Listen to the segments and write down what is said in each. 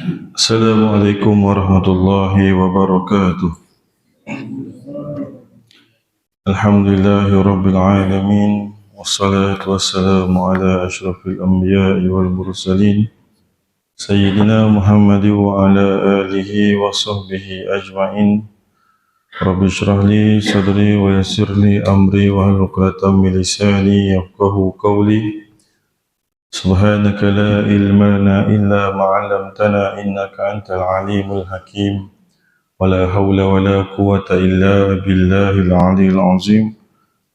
Assalamualaikum warahmatullahi wabarakatuh. Alhamdulillahi rabbil alamin. Wassalatu wassalamu ala ashrafil anbiya'i wal mursalin Sayyidina Muhammad wa ala alihi wa sahbihi ajma'in. Rabbi shrah li sadri wa yassir li amri wa hlul 'uqdatam min lisani yafqahu qawli. Subhanaka la ilma lana illa ma 'allamtana innaka antal alimul hakim. ولا حول ولا قوة إلا بالله العلي العظيم.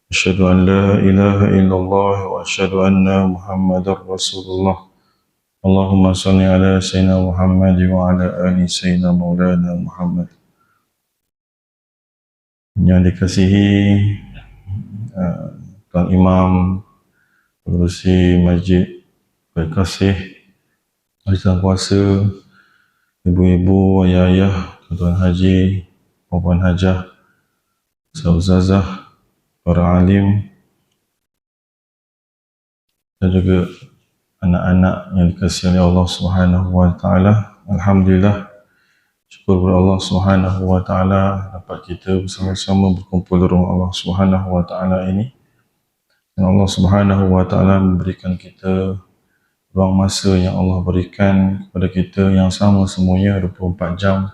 أشهد أن لا إله إلا الله وأشهد أن محمدا رسول الله. اللهم صل على سيدنا محمد وعلى آل سيدنا مولانا Muhammad. Yang dikasihi Tuan Imam, pengurusi Masjid Berkasih, Ahli Kuasa, ibu-ibu, ayah-ayah, tuan haji, puan hajah, ustazah, para alim, dan juga anak-anak yang dikasihi oleh Allah Subhanahu wa taala. Alhamdulillah, syukur kepada Allah Subhanahu wa taala dapat kita bersama-sama berkumpul di rumah Allah Subhanahu wa taala ini. Dan Allah Subhanahu wa taala memberikan kita ruang masa yang Allah berikan kepada kita yang sama semuanya 24 jam,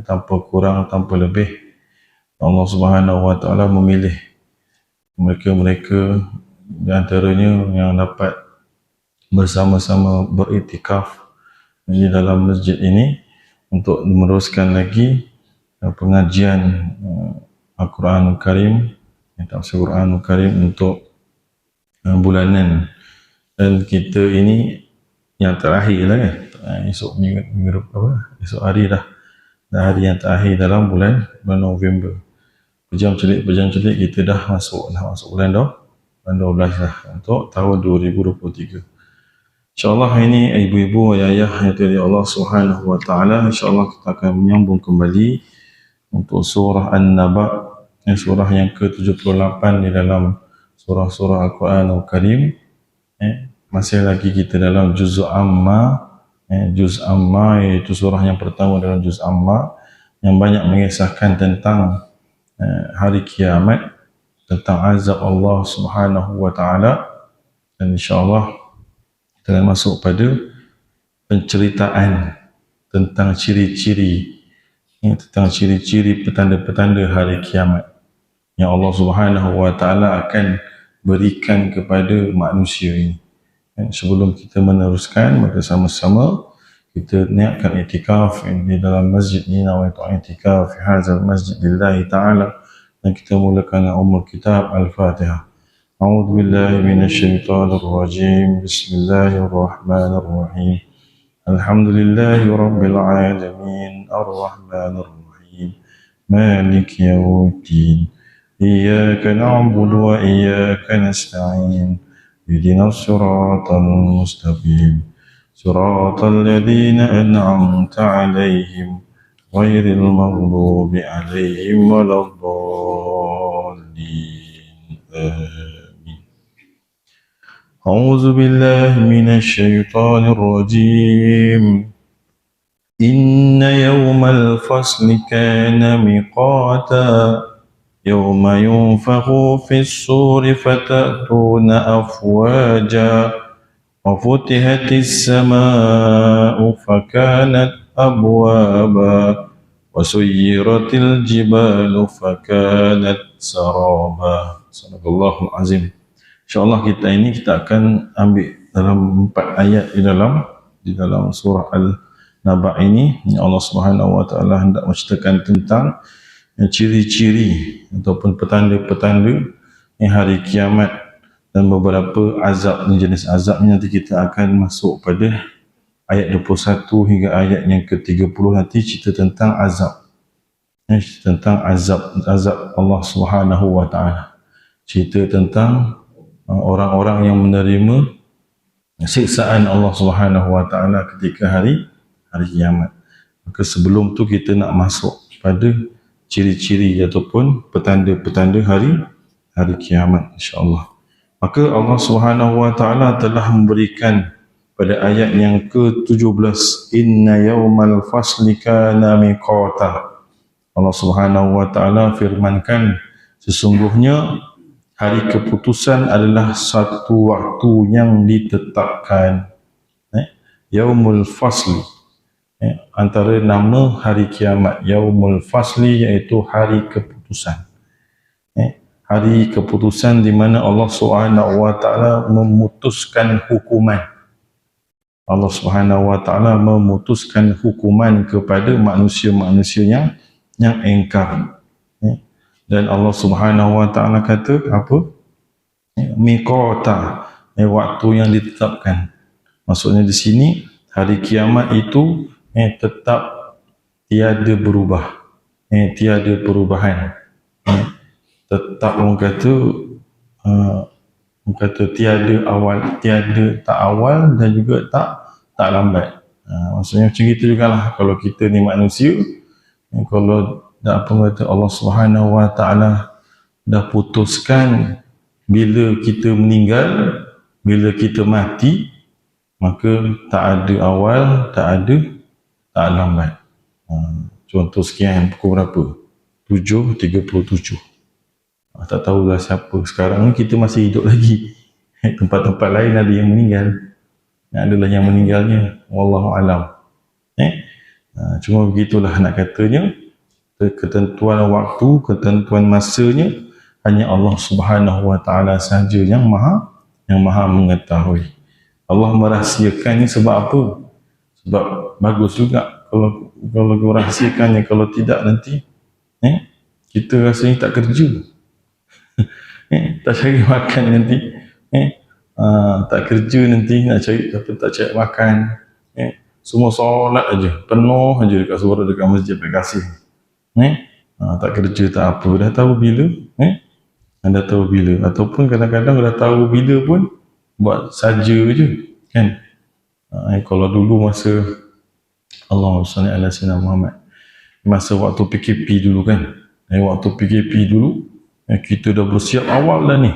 tanpa kurang, tanpa lebih. Allah Subhanahu wa taala memilih mereka-mereka di antaranya yang dapat bersama-sama beriktikaf di dalam masjid ini untuk meneruskan lagi pengajian Al-Quranul Karim, tafsir Al-Quranul Karim untuk bulanan. Dan kita ini yang terakhir lah kan, esok esok hari dah hari yang terakhir dalam bulan November. Pejam celik kita dah masuk bulan 12 dah untuk tahun 2023. InsyaAllah ini ibu-ibu, ayah yang dari Allah Subhanahu wa taala, insyaAllah kita akan menyambung kembali untuk surah An-Naba, surah yang ke-78 di dalam surah-surah Al-Quranul Karim. Masih lagi kita dalam juz amma, iaitu surah yang pertama dalam juz amma, yang banyak mengisahkan tentang hari kiamat, tentang azab Allah Subhanahu wa taala. Dan insyaAllah kita akan masuk pada penceritaan tentang ciri-ciri petanda-petanda hari kiamat yang Allah Subhanahu wa taala akan berikan kepada manusia ini. Sebelum kita meneruskan, maka sama-sama kita niatkan iktikaf di dalam masjid ini, nawaitu iktikaf fi hadzal masjid lillahi ta'ala, dan kita mulakan dengan kitab Al-Fatihah. A'udzu billahi minasyaitonir rajim. Bismillahirrahmanirrahim. Alhamdulillahi rabbil alamin, arrahmanir rahim, maliki yaumiddin. Iyyaka na'budu wa iyyaka nasta'in. اهدنا الصراط المستقيم صراط الذين أنعمت عليهم غير المغضوب عليهم ولا الضالين آمين. أعوذ بالله من الشيطان الرجيم. إن يوم الفصل كان ميقاتا يوم ينفخ في الصور فتأتون أفواجا وفتحت السماء فكانت أبوابا وسيرت الجبال فكانت سرابا. Sadaqallahul azim. InsyaAllah kita akan ambil dalam 4 ayat di dalam surah Al-Naba ini. Allah Subhanahu wa taala hendak menceritakan tentang ciri-ciri ataupun petanda-petanda hari kiamat dan beberapa azab, jenis azabnya. Nanti kita akan masuk pada ayat 21 hingga ayat yang ke-30, nanti cerita tentang azab. Tentang azab Allah Subhanahu wa taala. Cerita tentang orang-orang yang menerima siksaan Allah Subhanahu wa taala ketika hari kiamat. Maka sebelum tu kita nak masuk pada ciri-ciri ataupun petanda-petanda hari kiamat, insya-Allah. Maka Allah Subhanahu wa taala telah memberikan pada ayat yang ke-17, inna yawmal fasli kana miqata. Allah Subhanahu wa taala firmankan, sesungguhnya hari keputusan adalah satu waktu yang ditetapkan. Yaumul fasli, antara nama hari kiamat. Yaumul fasli iaitu hari keputusan. Hari keputusan di mana Allah Subhanahu wa taala memutuskan hukuman. Allah Subhanahu wa taala memutuskan hukuman kepada manusia-manusia yang engkar. Dan Allah Subhanahu wa taala kata apa? Miqata, waktu yang ditetapkan. Maksudnya di sini hari kiamat itu tetap tiada berubah. Tiada perubahan. Tetap orang kata tiada awal, tiada tak awal dan juga tak lambat. Maksudnya macam itu jugalah kalau kita ni manusia, kalau dah apa kata Allah Subhanahu wa taala dah putuskan bila kita meninggal, bila kita mati, maka tak ada awal, tak lambat. Contoh sekian, pukul berapa? 7.37. Tak tahulah siapa. Sekarang ni kita masih hidup lagi. Tempat-tempat lain ada yang meninggal. Adalah yang meninggalnya. Wallahu alam. Cuma begitulah nak katanya. Ketentuan waktu, ketentuan masanya, hanya Allah Subhanahu wa taala sahaja yang maha mengetahui. Allah merahsiakannya sebab apa? Sebab bagus juga kalau rahsiakannya. Kalau tidak nanti kita rasanya tak kerja. Tak cari makan nanti, tak kerja nanti, nak cari tapi tak cari makan, semua solat aja, penuh aja dekat suara dekat masjid kasih. Tak kerja tak apa, dah tahu bila, dah tahu bila, ataupun kadang-kadang dah tahu bila pun buat saja je, kan. Kalau dulu masa Allahumma salli ala sayyidina Muhammad, masa waktu PKP dulu kan, waktu PKP dulu kita dah bersiap awal dah ni,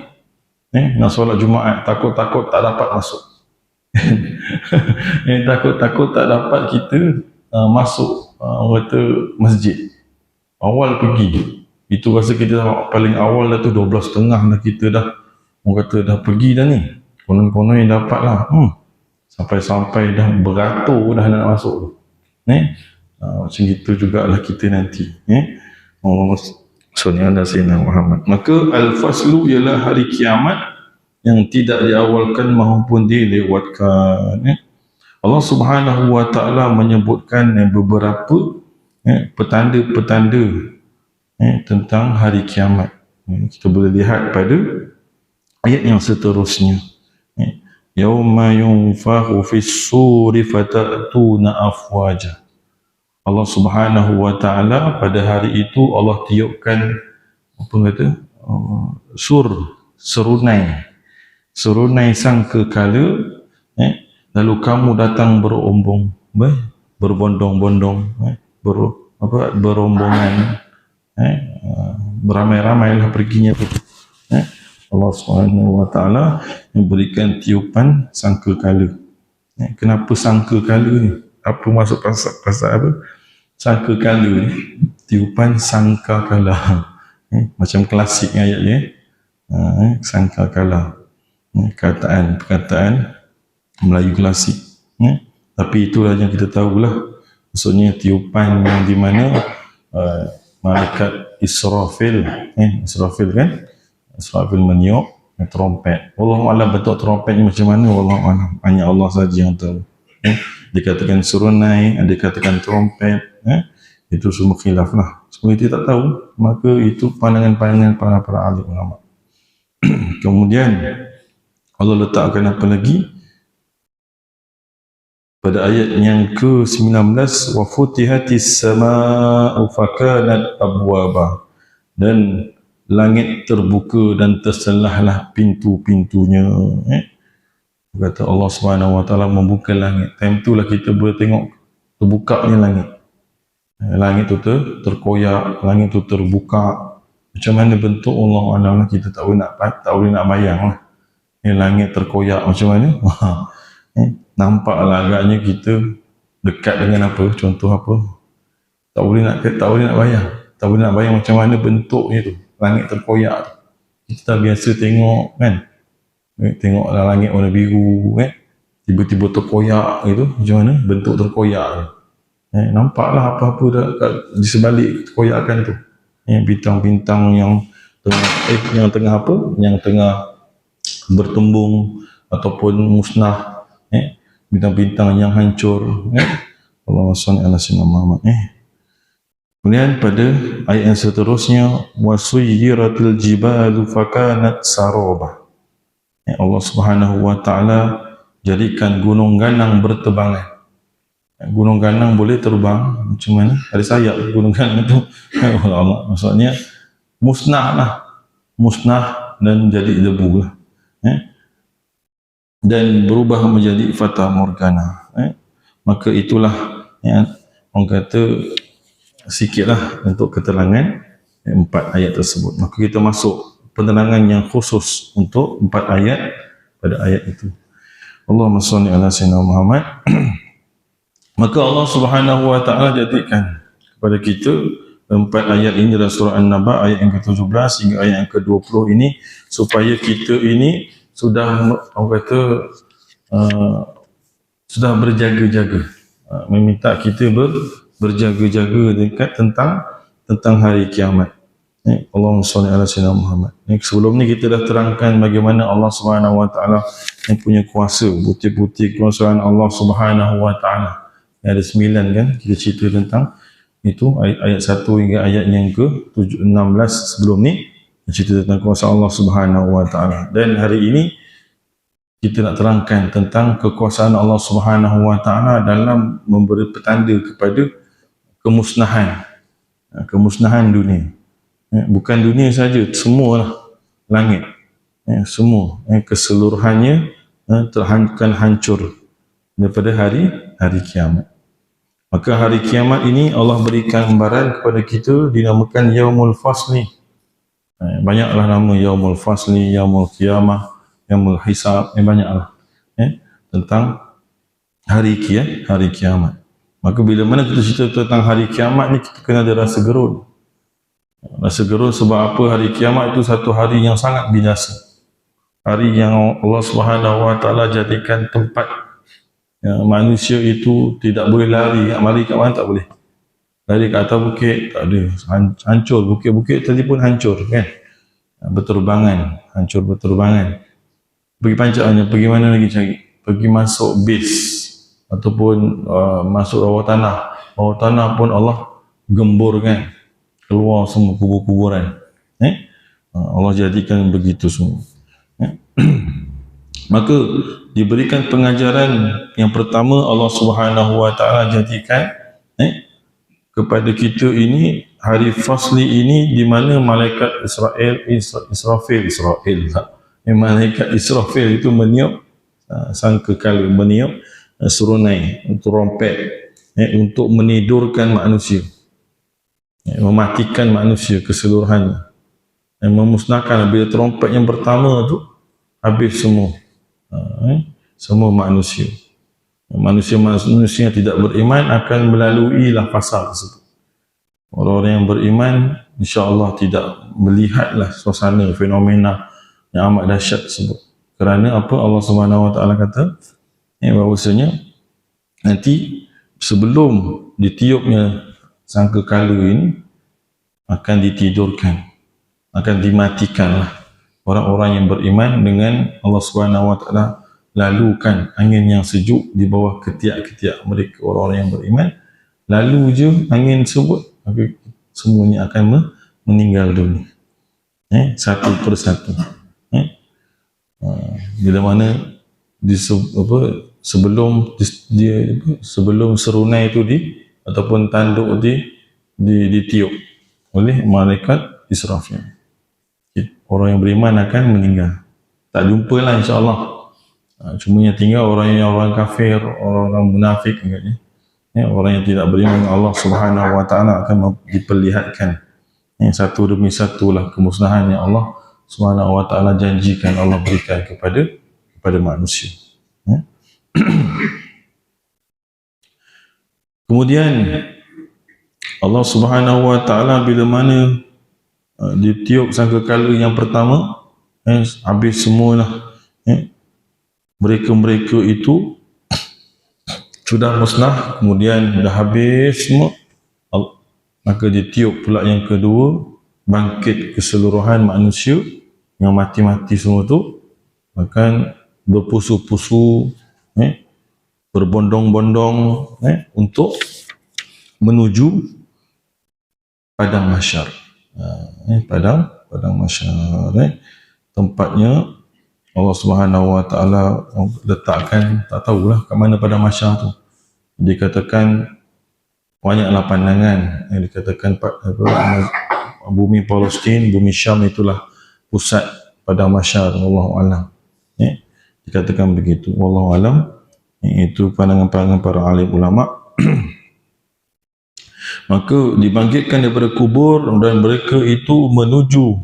nak solat Jumaat, takut-takut tak dapat masuk. Takut-takut tak dapat kita masuk kata masjid. Awal pergi, itu rasa kita dah paling awal dah tu 12.30 dah kita dah, orang kata dah pergi dah ni, konon-konon yang dapat lah, sampai-sampai dah beratur dah nak masuk tu. Macam itu jugalah kita nanti. Allah Sallallahu Alaihi Muhammad. Maka al-faslu ialah hari kiamat yang tidak diawalkan maupun dilewatkan. Allah Subhanahu wa taala menyebutkan beberapa petanda-petanda tentang hari kiamat. Kita boleh lihat pada ayat yang seterusnya. Yauma yunfakhu fis-suri fatatuna afwaja. Allah Subhanahu wa taala pada hari itu Allah tiupkan apa kata serunai sangkakala, lalu kamu datang berbondong-bondong, berombongan, beramai-ramailah perginya tu. Allah Subhanahu wa taala memberikan tiupan sangkakala. Kenapa sangkakala ni? Apa maksud pasal apa? Sangkakala ni, tiupan sangkakala. Macam klasik ayatnya. Sangkakala. Perkataan Melayu klasik. Tapi itulah yang kita tahulah. Maksudnya tiupan yang di mana malaikat Israfil, Israfil kan? Israfil meniup trompet. Wallahualam bentuk trompetnya macam mana, wallahualam. Hanya Allah saja yang tahu. Dikatakan serunai, ada dikatakan trompet, itu semua khilaf lah. Semua itu tak tahu, maka itu pandangan-pandangan para ahli ulama. Kemudian Allah letakkan apa lagi? Pada ayat yang ke-19, wa futihatis samaa'u fakanat abwaba, dan langit terbuka dan terselahlah pintu-pintunya. Kata Allah Subhanahu wa taala membuka langit. Time itulah kita boleh tengok terbukanya langit. Langit tu terkoyak, langit tu terbuka. Macam mana bentuk Allah Alam, kita tak boleh nak bayang lah. Langit terkoyak macam mana? nampaklah agaknya kita dekat dengan apa, contoh apa, tak boleh nak bayang, tak boleh nak bayang macam mana bentuknya tu, langit terkoyak tu. Kita dah biasa tengok kan, tengok langit warna biru kan, tiba-tiba terkoyak gitu, macam mana bentuk terkoyak tu. Nampaklah apa-apa di sebalik terkoyakan tu, bintang-bintang yang tengah bertembung ataupun musnah, bintang-bintang yang hancur, Allahumma shalli ala sayyidina Muhammad. Kemudian pada ayat yang seterusnya, wasuyyiratil jibalu fakanat saraba. Allah Subhanahu wa taala jadikan gunung ganang bertebangan. Gunung ganang boleh terbang macam mana? Ada sayap gunung ganang tu. Maksudnya musnah dan jadi debu lah. Dan berubah menjadi fata morgana. Maka itulah orang kata sikitlah untuk keterangan 4 ayat tersebut. Maka kita masuk penerangan yang khusus untuk 4 ayat pada ayat itu. Allahumma shalli ala sayyidina Muhammad. Maka Allah Subhanahu wa taala jadikan kepada kita 4 ayat ini dalam surah An-Naba ayat yang ke-17 hingga ayat yang ke-20 ini supaya kita ini sudah orang kata sudah berjaga-jaga, meminta kita berjaga-jaga dekat tentang hari kiamat. Allahumma shalli ala sayyidina Muhammad. Sebelum ni kita dah terangkan bagaimana Allah Subhanahu wa taala yang punya kuasa, bukti-bukti kuasaan Allah Subhanahu wa taala. Ada 9 kan kita cerita tentang itu, ayat 1 hingga ayat yang ke-16 sebelum ni cerita tentang kuasa Allah Subhanahu wa taala. Dan hari ini kita nak terangkan tentang kekuasaan Allah Subhanahu wa taala dalam memberi petanda kepada kemusnahan dunia. Bukan dunia saja, semualah langit, semua keseluruhannya akan hancur daripada hari kiamat. Maka hari kiamat ini Allah berikan gambaran kepada kita, dinamakan Yaumul Fasli. Banyaklah nama Yaumul Fasli, Yaumul Qiyamah, Yaumul Hisab, banyaklah tentang hari kiamat. Maka bila mana kita cerita tentang hari kiamat ni, kita kena ada rasa gerun. Rasa gerun sebab apa? Hari kiamat itu satu hari yang sangat binasa. Hari yang Allah Subhanahu wa taala jadikan tempat manusia itu tidak boleh lari kat mana, tak boleh lari ke atas bukit, tak ada, hancur bukit-bukit tadi pun hancur kan, hancur berterbangan. Pergi pancarnya, pergi mana lagi cari, pergi masuk base ataupun masuk bawah tanah pun Allah gemburkan, keluar semua kubur-kuburan. Allah jadikan begitu semua. Maka diberikan pengajaran yang pertama, Allah Subhanahu wa taala jadikan kepada kita ini hari fasli ini, di mana malaikat malaikat Israfil itu meniup sangkakala, meniup serunai, trompet untuk menidurkan manusia, mematikan manusia keseluruhannya, memusnahkan. Bila trompet yang pertama tu habis semua manusia yang tidak beriman akan melaluilah fasa tersebut. Orang-orang yang beriman insya-Allah tidak melihatlah suasana fenomena yang amat dahsyat tersebut. Kerana apa? Allah Subhanahu wa taala kata bahawasanya nanti sebelum ditiupnya sangkakala ini akan ditidurkan, akan dimatikanlah orang-orang yang beriman dengan Allah Subhanahu wa taala, lalukan angin yang sejuk di bawah ketiak-ketiak mereka, orang-orang yang beriman. Lalu je angin sebut, maka semuanya akan meninggal dunia, satu persatu. Bila mana sebelum serunai itu ataupun tanduk ditiup oleh malaikat Israfil, orang yang beriman akan meninggal. Tak jumpa lah insya-Allah. Cuma yang tinggal orang kafir, orang munafik agaknya. Orang yang tidak beriman dengan Allah Subhanahu wa taala akan diperlihatkan satu demi satu lah kemusnahan yang Allah Subhanahu wa taala janjikan, Allah berikan kepada manusia. Kemudian Allah Subhanahu wa taala bila mana ditiup sangkakala yang pertama, habis semualah, mereka-mereka itu sudah musnah, kemudian dah habis semua, maka ditiup pula yang kedua, bangkit keseluruhan manusia yang mati-mati semua tu, bahkan berpusu-pusu, berbondong-bondong, untuk menuju padang mahsyar. Padang mahsyar, tempatnya Allah Subhanahu wa taala letakkan, tak tahulah kat mana padang mahsyar tu. Dikatakan banyaklah pandangan, dikatakan bumi Palestin, bumi Syam itulah pusat padang mahsyar, wallahu alam. Dikatakan begitu, wallahu alam. Itu pandangan-pandangan para alim ulama. Maka dibangkitkan daripada kubur dan mereka itu menuju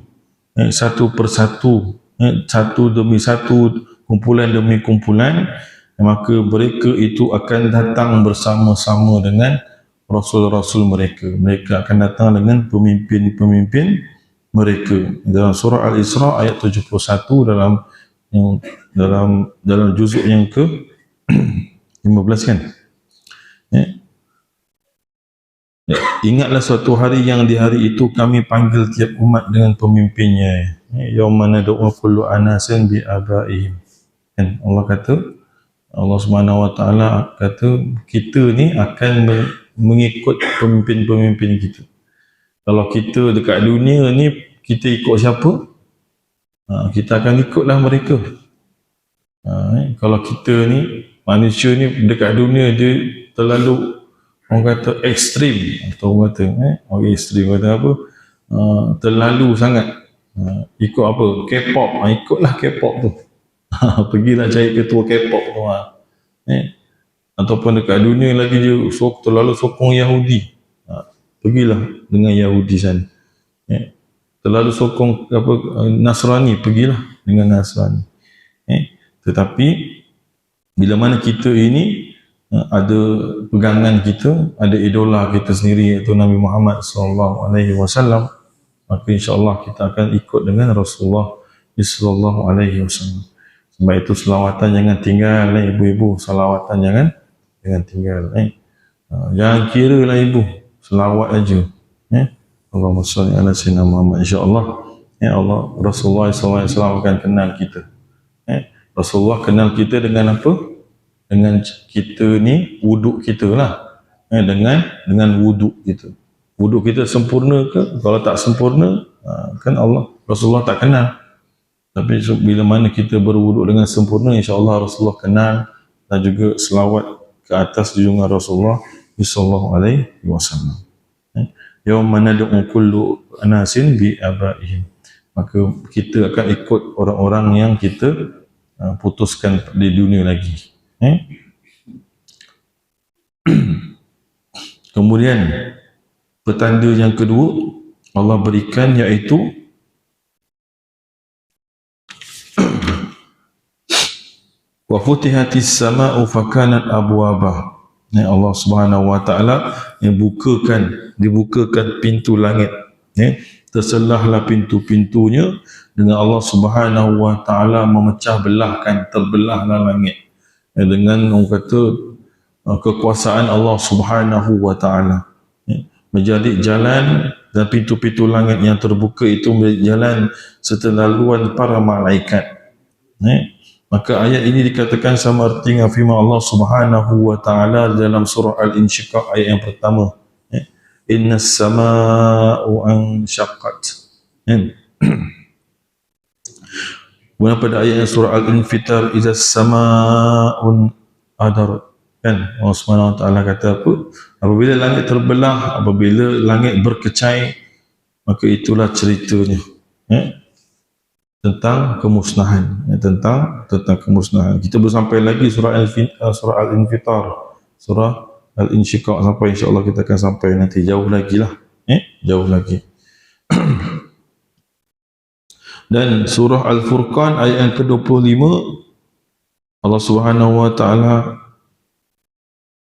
satu persatu, satu demi satu, kumpulan demi kumpulan, maka mereka itu akan datang bersama-sama dengan rasul-rasul mereka. Mereka akan datang dengan pemimpin-pemimpin mereka. Dalam surah Al-Isra ayat 71, dalam juzuk yang ke 15 kan. Ingatlah suatu hari yang di hari itu kami panggil tiap umat dengan pemimpinnya. Yauma nad'u kullu anasin bi abaihim. Kan Allah kata, Allah Subhanahu wa taala kata kita ni akan mengikut pemimpin-pemimpin kita. Kalau kita dekat dunia ni kita ikut siapa? Kita akan ikutlah mereka. Kalau kita ni manusia ni dekat dunia dia terlalu, orang kata ekstrim, atau orang kata orang ekstrim kata apa, terlalu sangat ikut apa, K-pop, ikutlah K-pop tu. Pergilah cari ketua K-pop tu, ataupun dekat dunia lagi dia terlalu sokong Yahudi, pergilah dengan Yahudi sana. Terlalu sokong apa, Nasrani, pergilah dengan Nasrani. Tetapi bila mana kita ini ada pegangan kita, ada idola kita sendiri, iaitu Nabi Muhammad SAW, maka insya-Allah kita akan ikut dengan Rasulullah SAW. Sebab itu selawatan jangan tinggal, ibu-ibu, selawatan jangan tinggal. Jangan kira lah ibu, selawat aja. Allahumma salli ala sayyidina Muhammad. Insya-Allah Allah, Rasulullah SAW akan kenal kita. Rasulullah kenal kita dengan apa? Dengan kita ni, wuduk kita lah. Dengan wuduk kita. Wuduk kita sempurna ke? Kalau tak sempurna, kan Rasulullah tak kenal. Tapi bila mana kita berwuduk dengan sempurna, insya-Allah Rasulullah kenal, dan juga selawat ke atas junjungan Rasulullah sallallahu alaihi wasallam. Yauma nad'u kullu anasin bi abaihim. Maka kita akan ikut orang-orang yang kita putuskan di dunia lagi. Kemudian petanda yang kedua Allah berikan, iaitu wa futihatis sama'u fakanat abwaba. Allah Subhanahu wa taala yang dibukakan pintu langit, terselahlah pintu-pintunya dengan Allah Subhanahu wa taala memecah belahkan, terbelahlah langit dengan orang kata kekuasaan Allah Subhanahu wa taala, menjadi jalan, dan pintu-pintu langit yang terbuka itu menjadi jalan serta laluan para malaikat. Maka ayat ini dikatakan sama arti dengan firman Allah Subhanahu wa taala dalam surah Al-Insyiqaq ayat yang pertama. Innas sama'u anshaqqat. Kemudian pada ayat surah Al-Infitar, izas sama'un adarat. Kan Allah Subhanahu wa taala kata apa? Apabila langit terbelah, apabila langit berkecai, maka itulah ceritanya. Tentang kemusnahan, tentang kemusnahan. Kita belum sampai lagi surah Al-Infitar, surah Al-Insyiqaq sampai, insya-Allah kita akan sampai nanti, jauh lagi lah, jauh lagi. Dan surah Al-Furqan ayat yang ke-25 Allah Subhanahu wa taala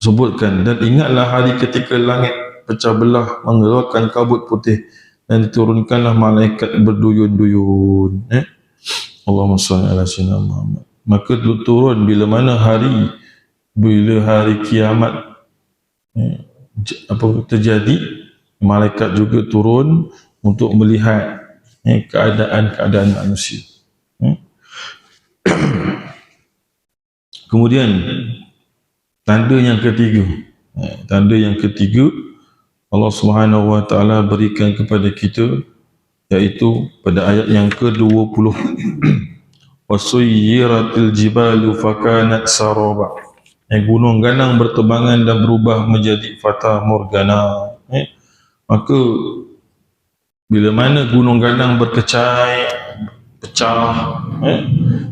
sebutkan, dan ingatlah hari ketika langit pecah belah mengeluarkan kabut putih dan diturunkanlah malaikat berduyun-duyun. Allahumma salli ala sayyidina Muhammad. Maka turun bila mana bila hari kiamat terjadi, malaikat juga turun untuk melihat keadaan manusia. Kemudian tanda yang ketiga Allah Subhanahu wa taala berikan kepada kita, iaitu pada ayat yang ke-20, wasuyyiratil jibalu fakanat saraba. Gunung ganang bertebangan dan berubah menjadi fata morgana. Maka bila mana gunung ganang berkecai, pecah,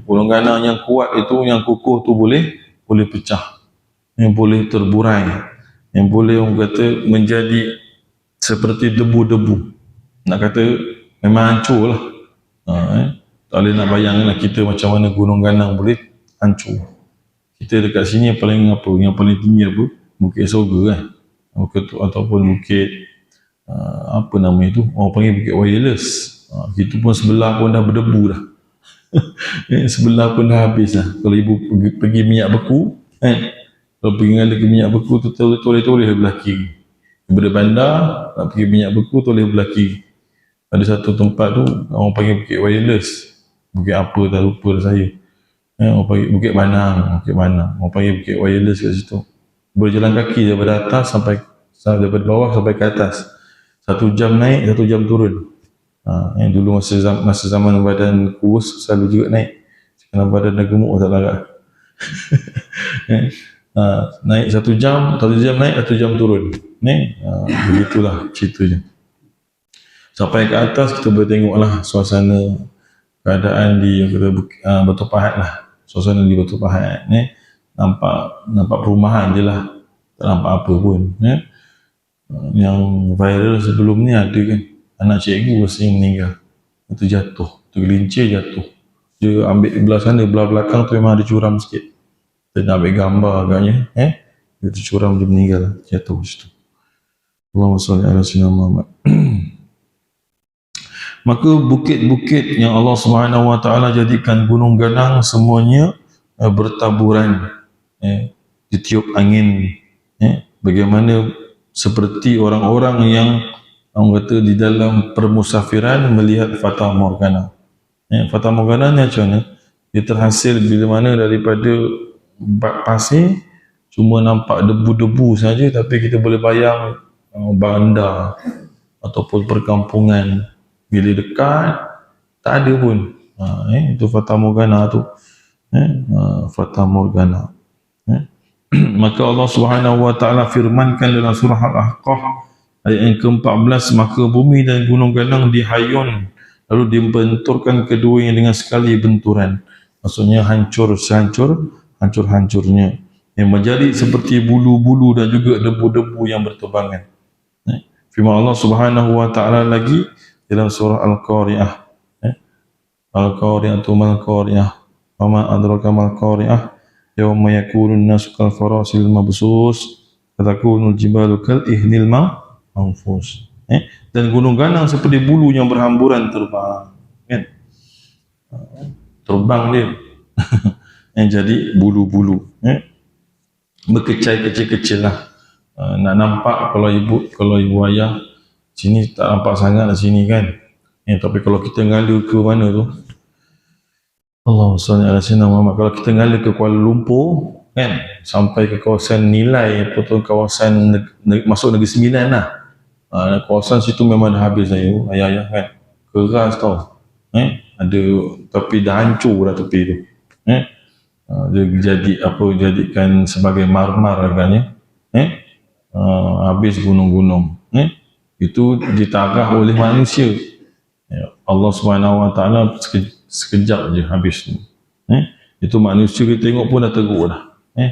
gunung ganang yang kuat itu, yang kukuh tu boleh pecah, yang boleh terburai, yang boleh orang kata menjadi seperti debu-debu. Nak kata memang hancur lah. Tak boleh nak bayangkan kita macam mana gunung ganang boleh hancur. Kita dekat sini yang paling tinggi apa? Bukit Soga kan, ataupun bukit apa nama itu, orang panggil bukit wireless. Kita pun sebelah pun dah berdebu dah. Sebelah pun dah habis dah. Kalau ibu pergi minyak beku, kalau pergi ngala ke minyak beku tu toleh belah kiri. Daripada bandar nak pergi minyak beku toleh belah kiri. Ada satu tempat tu orang panggil bukit wireless, bukit apa tak lupa dah saya. Orang panggil Bukit Banang. Orang panggil bukit wireless kat situ. Boleh jalan kaki daripada atas daripada bawah sampai ke atas. 1 jam naik, 1 jam turun. Yang dulu masa zaman badan kurus selalu juga naik. Sekarang badan dah gemuk tak larat. Naik 1 jam naik, 1 jam turun. Begitulah ceritanya. Sampai ke atas kita boleh tengoklah suasana keadaan di Batu Pahat lah. Suasana di Batu Pahat nampak perumahan je lah, tak nampak apa pun. Yang viral sebelum ni ada kan, anak cikgu rasanya meninggal, tergelincir jatuh. Dia ambil belah sana, belah belakang tu memang ada curam sikit. Dia nak ambil gambar agaknya, dia tercuram, dia meninggal, jatuh situ. Allahumma salli ala sayyidina Muhammad. Maka bukit-bukit yang Allah Subhanahu wa taala jadikan gunung ganang semuanya bertaburan, ditiup angin, bagaimana seperti orang-orang yang orang kata di dalam permusafiran melihat fata morgana. Fata morgana ni macam mana? Dia terhasil bila mana daripada pasir cuma nampak debu-debu saja, tapi kita boleh bayang bandar ataupun perkampungan. Bila dekat tak ada pun. Itu fata morgana tu. Fata morgana. Maka Allah Subhanahu wa taala firmankan dalam surah Al-Ahqaf ayat yang ke-14, maka bumi dan gunung ganang dihayun lalu dibenturkan keduanya dengan sekali benturan. Maksudnya hancur-hancurnya, yang menjadi seperti bulu-bulu dan juga debu-debu yang bertebangan. Firman Allah Subhanahu wa taala lagi dalam surah Al-Qari'ah, Al-Qari'atu mal-Qari'ah wa ma adraka mal-Qari'ah yawma yakunun nasu kal farasil mabsus wa takunul jibalu kal ihnil manfus. Dan gunung ganang seperti bulu yang berhamburan terbang, kan? Terbang dia. Yang jadi bulu-bulu, berkecai kecil-kecil lah. Nak nampak kalau ibu ayah sini tak nampak sangat lah sini kan. Tapi kalau kita ngala ke mana tu, Allahumma salli ala sayyidina Muhammad, kalau kita ngala ke Kuala Lumpur kan, sampai ke kawasan Nilai ataupun kawasan masuk Negeri Sembilan lah, kawasan situ memang dah habis ayah kan, keras tau. Ada, tapi dah hancur dah tepi tu. Dia jadikan sebagai marmar agaknya. Habis gunung-gunung. Itu ditarah oleh manusia. Allah Subhanahu wa taala sekejap je habis tu. Itu manusia kita tengok pun dah teruk dah.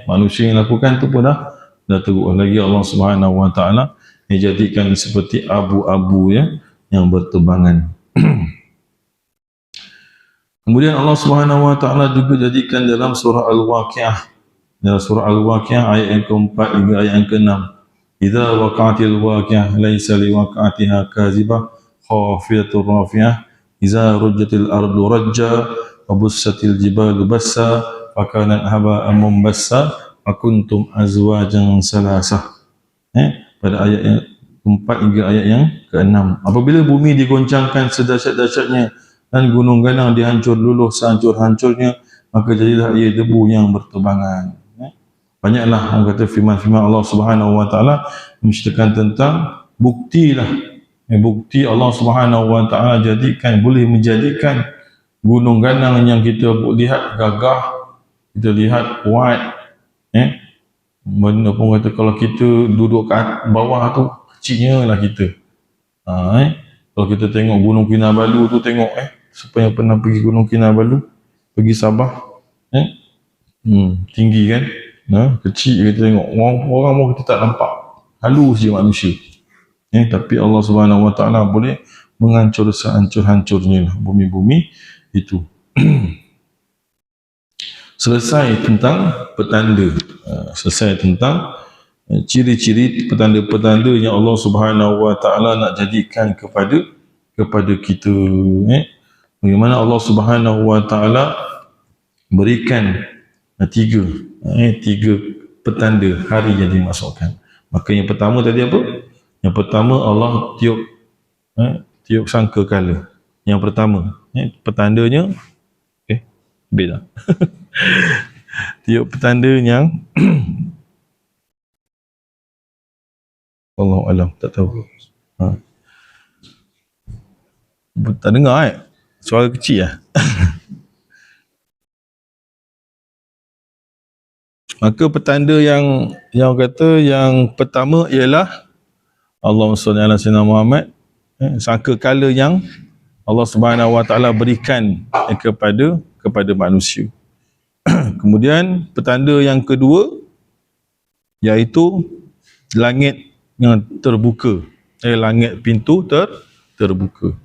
Manusia yang lakukan tu pun dah teruk. Lagi Allah Subhanahu wa taala dijadikan seperti abu-abu yang berterbangan. Kemudian Allah Subhanahu wa taala juga jadikan dalam surah Al-Waqiah, dalam surah Al-Waqiah ayat yang keempat hingga ayat yang keenam, idza waqa'atil waqiah laisa liwaqa'atiha kazibah khafiyatur rafi'ah idza rujjatil ardu rajja wa bussatil jibalu bassa fa kanat haba'an mumbassa wa kuntum azwajan salasah. Pada ayat yang keempat hingga ayat yang keenam, apabila bumi digoncangkan sedahsyat-dahsyatnya dan gunung ganang dihancur luluh sehancur-hancurnya, maka jadilah ia debu yang berterbangan. Banyaklah orang kata firman-firman Allah Subhanahu wa taala menceritakan tentang buktilah, bukti Allah Subhanahu wa taala jadikan, boleh menjadikan gunung ganang yang kita lihat gagah, kita lihat kuat, mana pun kata kalau kita duduk kat bawah tu kecilnya lah kita. Kalau kita tengok Gunung Kinabalu tu, tengok siapa yang pernah pergi Gunung Kinabalu, pergi Sabah, tinggi kan, kecil kita tengok, orang mau kita tak nampak, halus je manusia. Tapi Allah Subhanahu wa taala boleh menghancur sehancur-hancurnya bumi-bumi itu. Selesai tentang petanda, selesai tentang ciri-ciri petanda-petanda yang Allah Subhanahu wa taala nak jadikan kepada kita. Bagaimana Allah Subhanahu wa taala berikan tiga petanda hari yang dimasukkan. Maka yang pertama tadi apa? Yang pertama Allah tiup sangkakala. Yang pertama, petandanya beda. Tiup petanda yang Allah alam, tak tahu. Tak dengar suara kecil lah. Maka petanda yang kata yang pertama ialah Allahumma salli ala sayyidina Muhammad, sangkakala yang Allah Subhanahu wa taala berikan kepada manusia. Kemudian petanda yang kedua iaitu langit yang terbuka, langit pintu terbuka.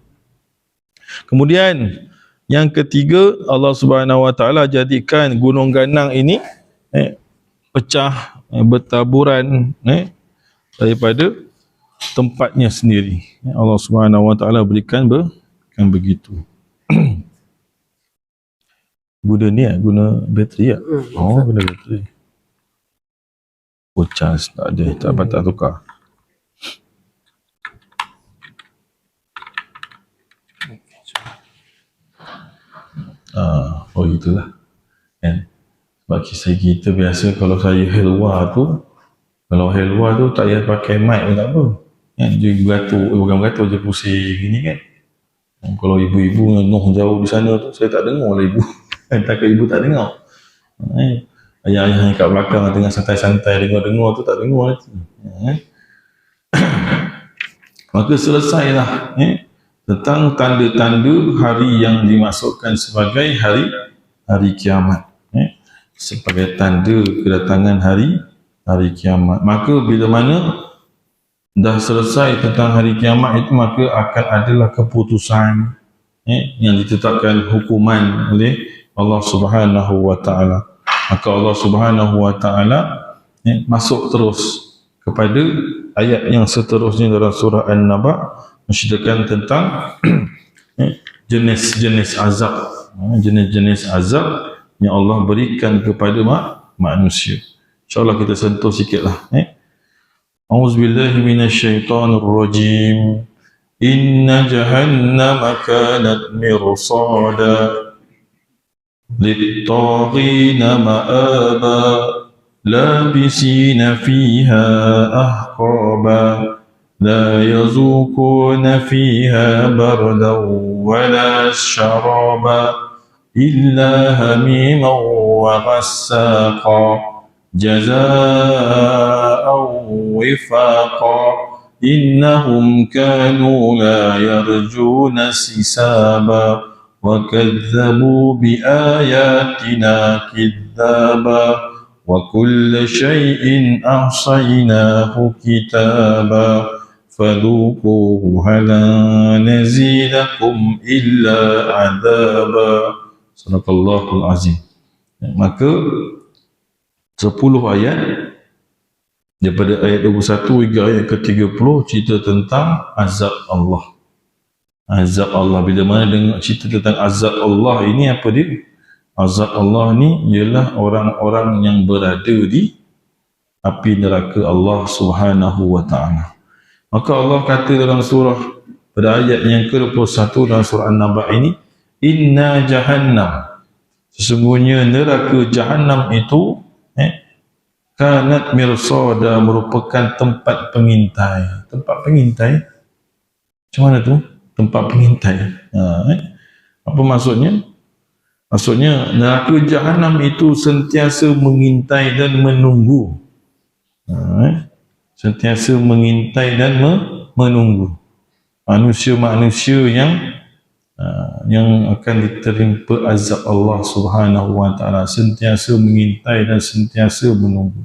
Kemudian yang ketiga, Allah Subhanahu wa taala jadikan gunung ganang ini pecah, bertaburan daripada tempatnya sendiri. Allah Subhanahu wa taala berikan begitu. Guna ni guna bateri guna bateri. Charge tak ada, tak patut tukar. Itulah kan. Sebab kisah kita biasa kalau saya helwa tu, tak payah pakai mic pun tak apa kan, dia beratur je pusing gini kan. Kalau ibu-ibu noh jauh di sana tu, saya tak dengar lah ibu. Takut ibu tak dengar. Ayah-ayah yang kat belakang tengah santai-santai dengar tu tak dengar lagi. Maka selesailah tentang tanda-tanda hari yang dimasukkan sebagai hari kiamat, sebagai tanda kedatangan hari kiamat. Maka bila mana dah selesai tentang hari kiamat itu, maka akan adalah keputusan yang ditetapkan hukuman oleh Allah Subhanahu wa taala. Maka Allah Subhanahu wa taala masuk terus kepada ayat yang seterusnya dalam surah An-Naba, menceritakan tentang jenis-jenis azab, jenis-jenis azab yang Allah berikan kepada manusia. InsyaAllah kita sentuh sikitlah. A'udzubillahi minasyaitonirrajim. Inna jahannama kanat mirsada lit-taghina ma'aba labisina fiha ahqaba la yazukuna fiha bardan wala sharaba illa hamiman wa ghassaqa jazaa'an wifaqa innahum kanu la yarjuna hisaba wa kadzabu bi ayatina kidzaba wa kulla shay'in ahsaynahu kitaba fadhuquhu hal nazidakum illa adaba Sadaqallahul azim. Maka 10 ayat daripada ayat 21 hingga ayat ke-30 cerita tentang azab Allah. Azab Allah. Bila mana dengar cerita tentang azab Allah ini, apa dia? Azab Allah ni ialah orang-orang yang berada di api neraka Allah Subhanahu wa ta'ala. Maka Allah kata dalam surah, pada ayat yang ke-21 dalam surah An-Naba ini, inna jahannam, sesungguhnya neraka jahannam itu kanat mirsada, merupakan tempat pengintai. Tempat pengintai? Macam mana tu? Tempat pengintai. Apa maksudnya? Maksudnya neraka jahannam itu sentiasa mengintai dan menunggu. Sentiasa mengintai dan menunggu manusia-manusia yang akan diterima azab Allah Subhanahu wa ta'ala, sentiasa mengintai dan sentiasa menunggu.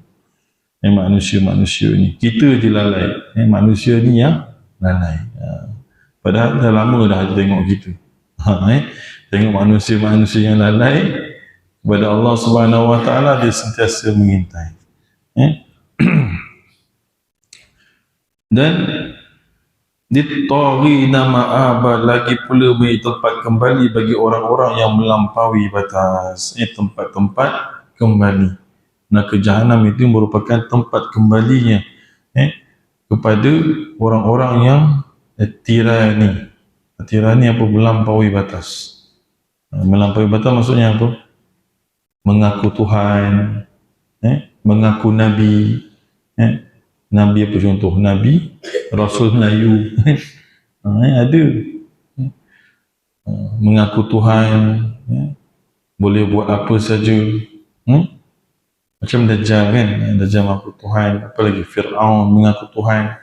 Manusia-manusia ni kita je lalai, manusia ni yang lalai. Padahal dah lama dah tengok gitu. Tengok manusia-manusia yang lalai kepada Allah Subhanahu wa ta'ala, dia sentiasa mengintai. Dan ditarina ma'aba, lagi pula menjadi tempat kembali bagi orang-orang yang melampaui batas. Tempat-tempat kembali. Neraka jahannam itu merupakan tempat kembalinya kepada orang-orang yang tirani. Tirani apa? Melampaui batas. Melampaui batas maksudnya apa? Mengaku Tuhan, mengaku Nabi. Nabi apa contoh? Nabi, Rasul Melayu. Ada. Mengaku Tuhan, boleh buat apa saja. Macam Dajjal kan? Dajjal mengaku Tuhan. Apalagi Fir'aun mengaku Tuhan.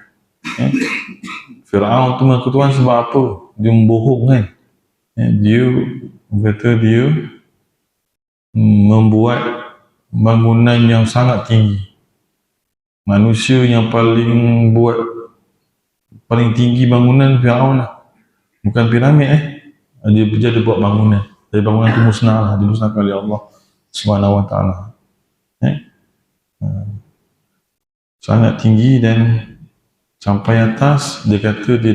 Fir'aun tu mengaku Tuhan sebab apa? Dia membohong kan? Dia kata dia membuat bangunan yang sangat tinggi. Manusia yang paling tinggi bangunan Fir'aun lah. Bukan piramid Dia buat bangunan. Dari bangunan itu musnah lah. Dimusnahkan oleh Allah Subhanahu wa ta'ala. Sangat tinggi dan sampai atas dia kata dia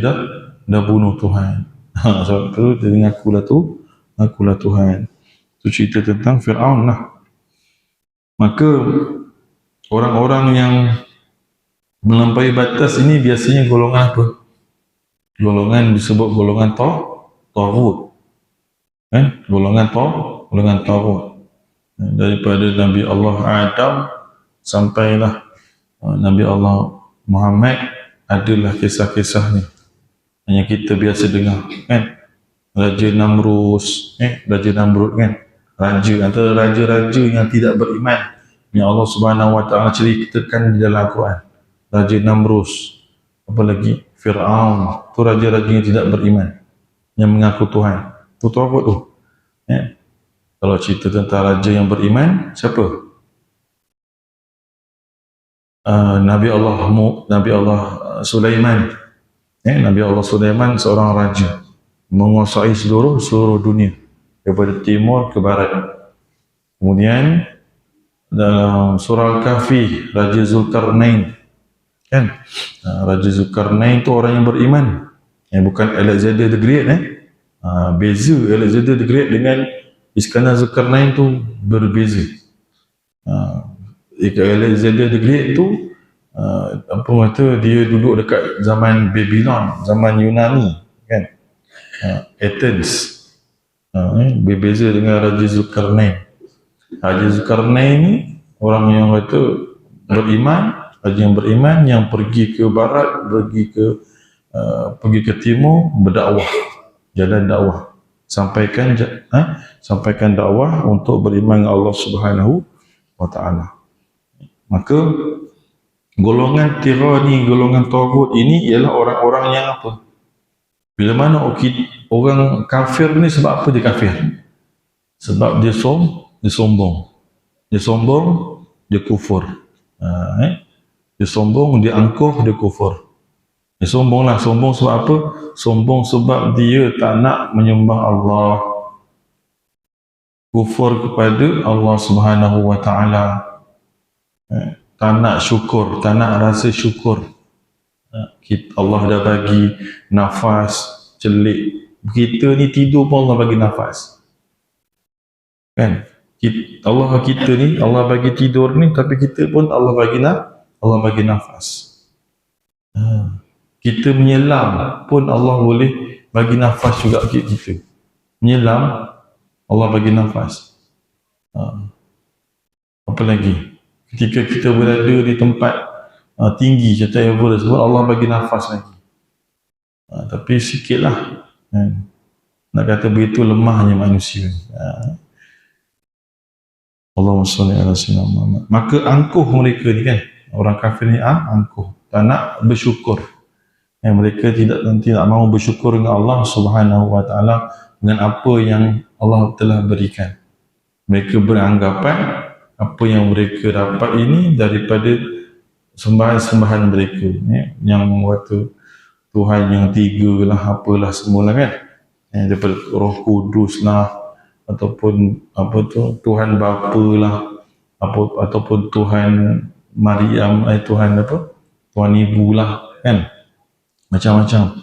dah bunuh Tuhan. Sebab tu dia ngakulah Tuhan. Itu cerita tentang Fir'aun lah. Maka orang-orang yang melampaui batas ini biasanya golongan apa? Golongan disebut golongan taghut. Golongan taghut. Daripada Nabi Allah Adam sampailah Nabi Allah Muhammad, adalah kisah-kisah ni yang kita biasa dengar kan. Raja Namrus, Raja Namrud kan, antara raja-raja yang tidak beriman yang Allah Subhanahu wa ta'ala ceritakan di dalam Al-Quran. Raja Namrus, apa lagi? Fir'aun, tu raja-raja yang tidak beriman, yang mengaku Tuhan. Tu taghut tu. Kalau cerita tentang raja yang beriman, siapa? Nabi Allah Sulaiman. Nabi Allah Sulaiman seorang raja, menguasai seluruh dunia daripada timur ke barat. Kemudian dalam surah Al-Kahfi, Raja Zulkarnain kan, Raja Zulkarnain tu orang yang beriman, bukan Alexander the Great. Beza Alexander the Great dengan Iskandar Zulkarnain tu berbeza. Alexander the Great tu apa kata, dia duduk dekat zaman Babylon, zaman Yunani kan, Athens. Berbeza dengan Raja Zulkarnain. Raja Zulkarnain ni orang yang kata beriman, raja yang beriman, yang pergi ke barat, pergi ke timur, berdakwah, jalan dakwah, sampaikan dakwah untuk beriman dengan Allah Subhanahu wa ta'ala. Maka golongan tirani, golongan taghut ini ialah orang-orang yang apa? Bila mana orang kafir ni, sebab apa dia kafir? Sebab dia sombong. Dia sombong, dia kufur. Dia sombong, dia angkuh, dia kufur. Dia sombong sebab apa? Sombong sebab dia tak nak menyembah Allah. kufur kepada Allah Subhanahu wa taala, tak nak syukur, tak nak rasa syukur. Allah dah bagi nafas, celik. Kita ni tidur pun Allah bagi nafas. Kan? Allah kita ni, Allah bagi tidur ni, tapi kita pun Allah bagi nafas. Kita menyelam pun Allah boleh bagi nafas juga kita. Menyelam, Allah bagi nafas. Apa lagi? Ketika kita berada di tempat tinggi, contoh Everest, Allah bagi nafas lagi. Tapi sikitlah. Nak kata begitu lemahnya manusia. Allahumma salli ala sayyidina Muhammad. Maka angkuh mereka ni kan, orang kafir ni angkuh, tak nak bersyukur. Mereka tidak mahu bersyukur dengan Allah Subhanahu wa taala dengan apa yang Allah telah berikan. Mereka beranggapan apa yang mereka dapat ini daripada sembahan-sembahan mereka, yang waktu Tuhan yang tiga lah, apalah semualah kan, daripada Roh Kudus lah, ataupun Tuhan Bapa lah, ataupun Tuhan Maryam, Tuhan Ibu lah kan, macam-macam.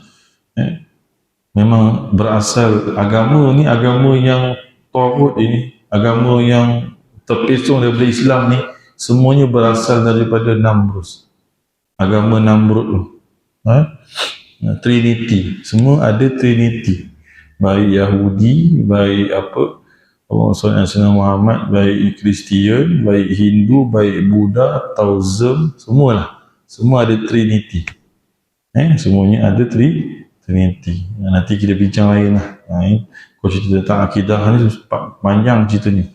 Memang berasal agama ni, agama yang Tauhid ini, agama yang terpesong daripada Islam ni, semuanya berasal daripada Namrud. Agama Namrud tu, Trinity, semua ada Trinity, baik Yahudi, baik Allah SWT Muhammad, baik Kristian, baik Hindu, baik Buddha, Taoism, semualah, semua ada Trinity. Semuanya ada Trinity. Nanti kita bincang lain lah. Kalau cerita tentang akidah ni panjang ceritanya,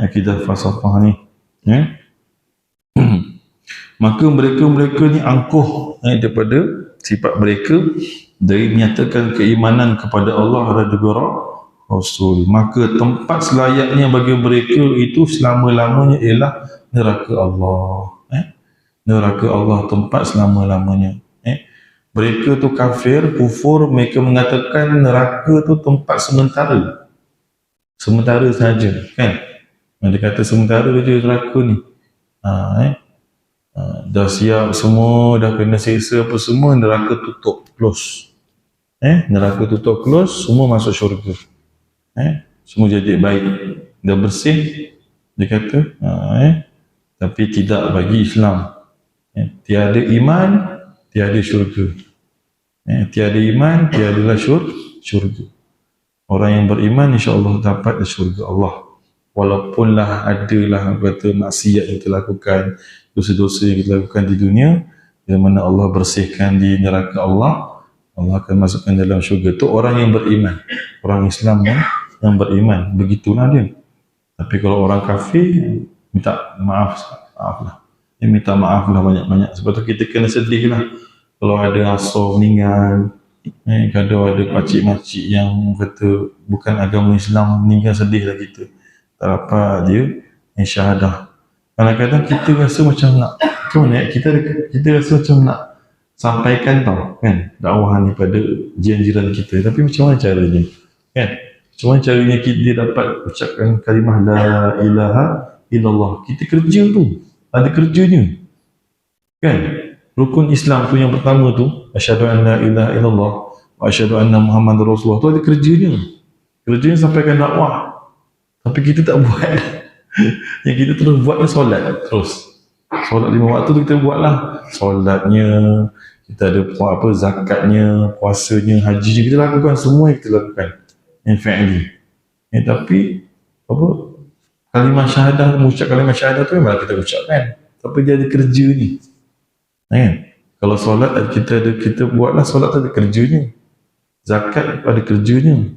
akidah falsafah ni. Maka mereka ni angkuh daripada sifat mereka dari menyatakan keimanan kepada Allah dan juga Rasul. Maka tempat selayaknya bagi mereka itu selama-lamanya ialah neraka Allah. Neraka Allah tempat selama-lamanya. Mereka tu kafir, kufur, mereka mengatakan neraka tu tempat sementara. Sementara saja, kan? Dia kata sementara je neraka ni. Dah siap semua, dah kena siksa apa semua, neraka tutup, close. Neraka tutup, close, semua masuk syurga. Semua jadi baik, dah bersih, dia kata. Tapi tidak bagi Islam. Tiada iman, tiada syurga. Tiada iman, tiadalah syurga. Orang yang beriman insya-Allah dapat syurga Allah. Walaupunlah adalah kata maksiat yang kita lakukan, dosa-dosa yang kita lakukan di dunia, di mana Allah bersihkan di neraka Allah, Allah akan masukkan dalam syurga. Itu orang yang beriman, orang Islam yang beriman, begitulah dia. Tapi kalau orang kafir, minta maaf lah. Minta maaf lah banyak-banyak. Sebab tu kita kena sedih lah kalau ada asal meninggal, kalau ada pakcik-makcik yang kata bukan agama Islam meninggal, sedih lah kita. Tak dapat dia syahadah. Kadang-kadang kita rasa macam nak, kita rasa macam nak sampaikan tau, kan, dakwah ni pada jiran-jiran kita. Tapi macam mana caranya, kan? Macam mana caranya dia dapat ucapkan kalimah la ilaha illallah? Kita kerja tu, ada kerjanya, kan? Rukun Islam tu yang pertama tu, asyhadu an la ilaha illallah wa asyhadu anna Muhammadar Rasulullah, tu ada kerjanya. Kerjanya sampaikan dakwah. Tapi kita tak buat. Yang kita terus buat solat terus. Solat 5 waktu tu kita buatlah. Solatnya, kita ada zakatnya, puasanya, hajinya, kita lakukan, semua yang kita lakukan. In fact, tapi kalimah syahadah, mengucap kalimah syahadah tu memang kita ucapkan. Tapi dia ada kerja ni. Kalau solat kita buatlah, solat ada kerjanya. Zakat ada kerjanya.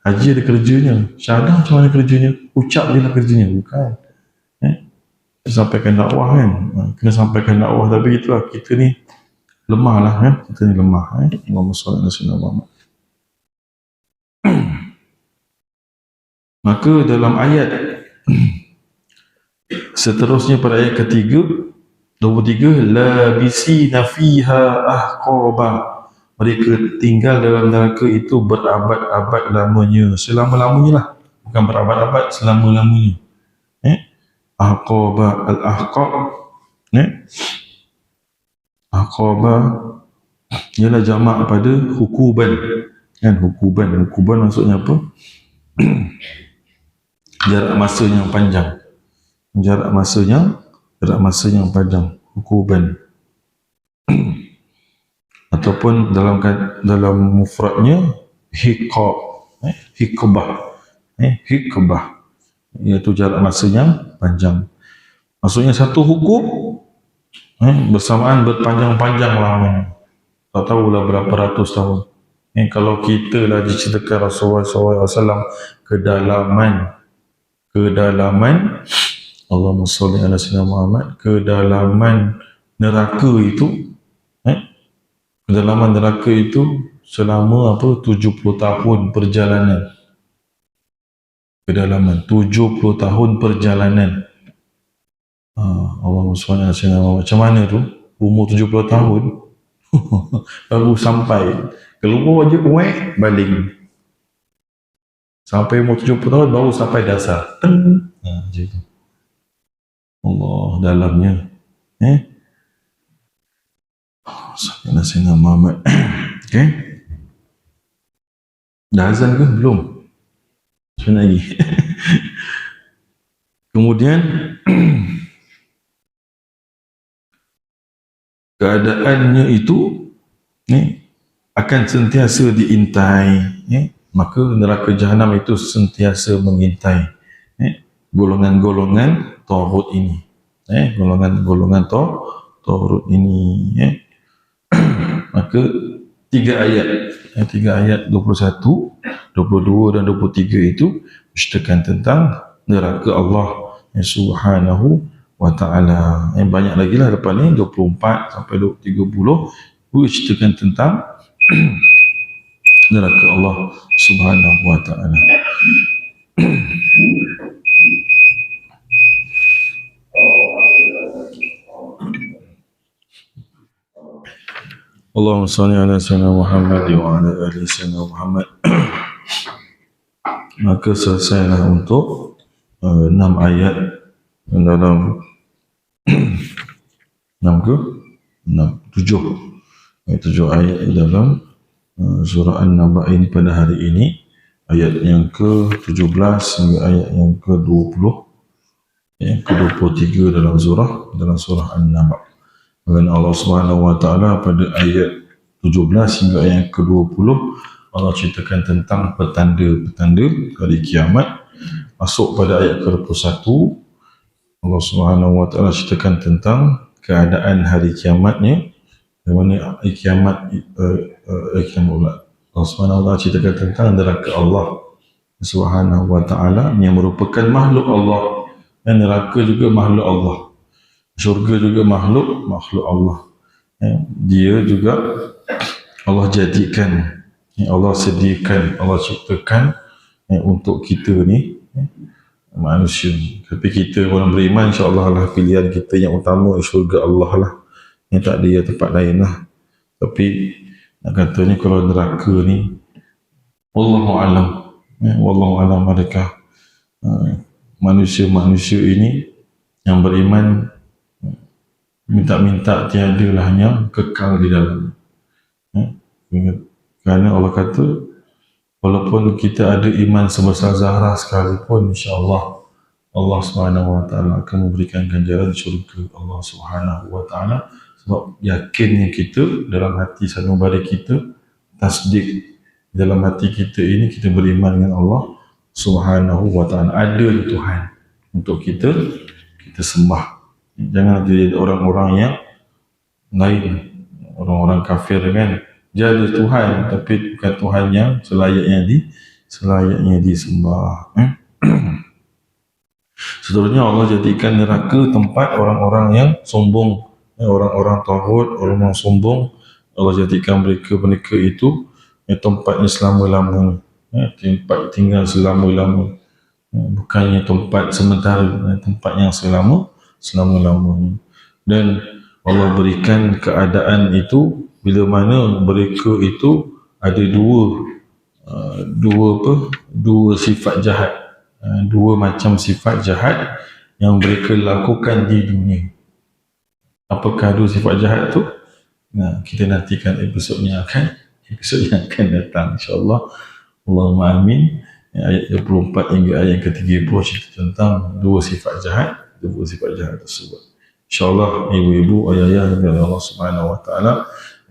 Haji ada kerjanya. Syahadah macam mana kerjanya? Ucap je lah kerjanya, bukan. Sampaikan dakwah, kan. Kena sampaikan dakwah, tapi itulah, kita ni lemah lah, kan. Kita ni lemah. Allahumma shalli ala sayyidina Muhammad. Maka dalam ayat seterusnya pada ayat ketiga 23, labisina fiha ahqaba, mereka tinggal dalam neraka itu berabad-abad lamanya, selama-lamanya lah, bukan berabad-abad, selama-lamanya. Aqaba, al-ahqab, aqaba ialah jamak pada hukuban, kan? Hukuban maksudnya apa? Jarak masa yang panjang, jarak masa yang panjang, hukuban. Ataupun dalam mufradnya hiqab, hikbah, iaitu jarak masa yang panjang. Maksudnya satu hukum bersamaan berpanjang-panjang lamanya, tak tahulah berapa ratus tahun. Kalau kita lah diceritakan Rasulullah SAW kedalaman Allahumma salli ala sayyidina Muhammad, kedalaman neraka itu selama 70 tahun perjalanan. Kedalaman 70 tahun perjalanan. Allahumma salli ala sayyidina Muhammad. Macam mana tu? Umur 70 tahun baru sampai. Keluar je baling. Sampai umur 70 tahun baru sampai dasar. Macam tu. Allah dalamnya. Sayyidina Muhammad. Okay. Dah azan ke? Belum. Macam lagi. Kemudian keadaannya itu akan sentiasa diintai, maka neraka jahanam itu sentiasa mengintai golongan-golongan taghut ini, golongan-golongan taghut ini. Maka 3 ayat 21, 22 dan 23 itu menceritakan tentang neraka Allah Subhanahu wa ta'ala. Banyak lagi lah lepas ni, 24 sampai 30 menceritakan tentang neraka Allah Subhanahu wa ta'ala. Allahumma salli ala sayyidina Muhammad wa ala ali sayyidina Muhammad. Maka selesailah untuk 6 ayat dalam 7 ayat dalam surah An-Naba ini pada hari ini, ayat yang ke-17 hingga ayat yang ke-20, yang ke-23 dalam surah An-Naba. Kerana Allah Subhanahu wa ta'ala pada ayat 17 hingga ayat ke-20 Allah ceritakan tentang petanda-petanda hari kiamat. Masuk pada ayat ke-21 Allah Subhanahu wa ta'ala ceritakan tentang keadaan hari kiamatnya, yang mana hari kiamat Allah Subhanahu wa ta'ala ceritakan tentang neraka Allah Subhanahu wa ta'ala yang merupakan makhluk Allah, dan neraka juga makhluk Allah, syurga juga makhluk Allah. Dia juga Allah jadikan, Allah sediakan, Allah ciptakan untuk kita ni manusia. Tapi kita orang beriman, insya-Allah lah pilihan kita yang utama syurga Allah lah, yang tak ada tempat lain lah. Tapi nak katanya kalau neraka ni wallahu alam mereka manusia ini yang beriman minta tiadalah yang kekal di dalam. Kerana Allah kata walaupun kita ada iman sebesar zarah sekalipun, insya-Allah Allah Subhanahu wa ta'ala akan memberikan ganjaran syurga Allah Subhanahu wa ta'ala, sebab yakinnya kita dalam hati sanubari kita, tasdik dalam hati kita ini, kita beriman dengan Allah Subhanahu wa ta'ala. Ada Tuhan untuk kita sembah. Jangan jadi orang-orang yang lain, orang-orang kafir kan, dia ada Tuhan tapi bukan Tuhan yang selayaknya disembah. Seterusnya Allah jadikan neraka tempat orang-orang yang sombong, orang-orang taghut, orang-orang sombong. Allah jadikan mereka itu tempatnya selama-lamanya, tempat tinggal selama-lamanya, bukannya tempat sementara, tempat yang selama-lamanya. Dan Allah berikan keadaan itu bila mana mereka itu ada dua sifat jahat. dua macam sifat jahat yang mereka lakukan di dunia. Apakah dua sifat jahat tu? Nah, kita nantikan episod yang akan datang, insyaAllah. Allahumma amin. Ayat 24 hingga ayat ke-30 cerita tentang dua sifat jahat tersebut. InsyaAllah, ibu-ibu, ayah-ayah dan Allah Subhanahu Wa Taala,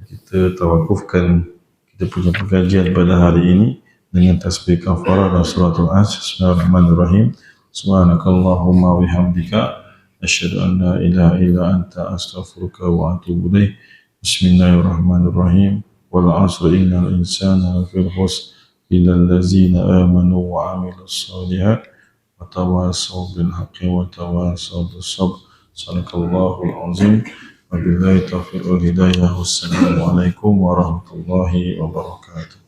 kita tawakufkan kita punya pengajian pada hari ini dengan tasbih kafarah dan suratul As. Bismillahirrahmanirrahim. Subhanakallahumma wa bihamdika asyhadu an la ilaha illa anta astaghfiruka wa atubu ilaik. Bismillahirrahmanirrahim. Wal 'asri innal insana lafii khusr illa allazina amanu wa 'amilus shalihat wa tawassaw bil haqqi wa tawassaw bis sabr. Sadaqallahul azim. Wabillahi taufiq wal hidayah. Wassalamu alaikum warahmatullahi wabarakatuh.